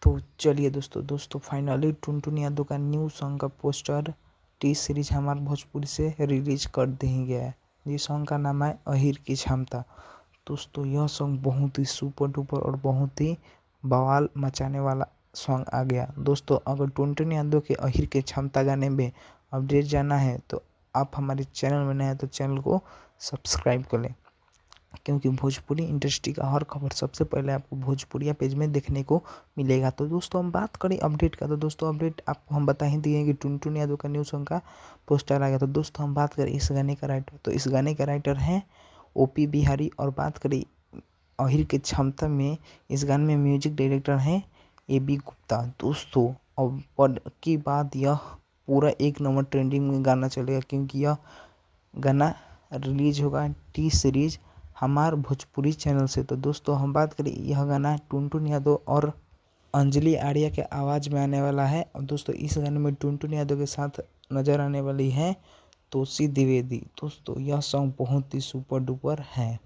तो चलिए दोस्तों फाइनली टुनटुन यादव का न्यू सॉन्ग का पोस्टर टी सीरीज हमारे भोजपुरी से रिलीज कर दी गया है। ये सॉन्ग का नाम है अहिर की क्षमता। दोस्तों यह सॉन्ग बहुत ही सुपर डुपर और बहुत ही बवाल मचाने वाला सॉन्ग आ गया। दोस्तों अगर टुनटुन यादव के अहिर की क्षमता गाने में अपडेट जाना है तो आप हमारे चैनल में नए हैं तो चैनल को सब्सक्राइब कर लें, क्योंकि भोजपुरी इंडस्ट्री का हर खबर सबसे पहले आपको भोजपुरिया पेज में देखने को मिलेगा। तो दोस्तों हम बात करें अपडेट का, तो दोस्तों अपडेट आपको हम बता ही दिए कि टुनटुन यादव का न्यू सॉन्ग का पोस्टर आ गया। तो दोस्तों हम बात करें इस गाने का राइटर, तो इस गाने का राइटर हैं ओपी बिहारी। और बात करें अहिर की क्षमता में, इस गाने में म्यूजिक डायरेक्टर हैं AB गुप्ता। दोस्तों अब की बात यह पूरा 1 नंबर ट्रेंडिंग में गाना चलेगा, क्योंकि यह गाना रिलीज होगा टी सीरीज हमार भोजपुरी चैनल से। तो दोस्तों हम बात करें यह गाना टुनटुन यादव और अंजलि आर्या के आवाज़ में आने वाला है। और दोस्तों इस गाने में टुनटुन यादव के साथ नज़र आने वाली है तोसी द्विवेदी। दोस्तों यह सॉन्ग बहुत ही सुपर डुपर है।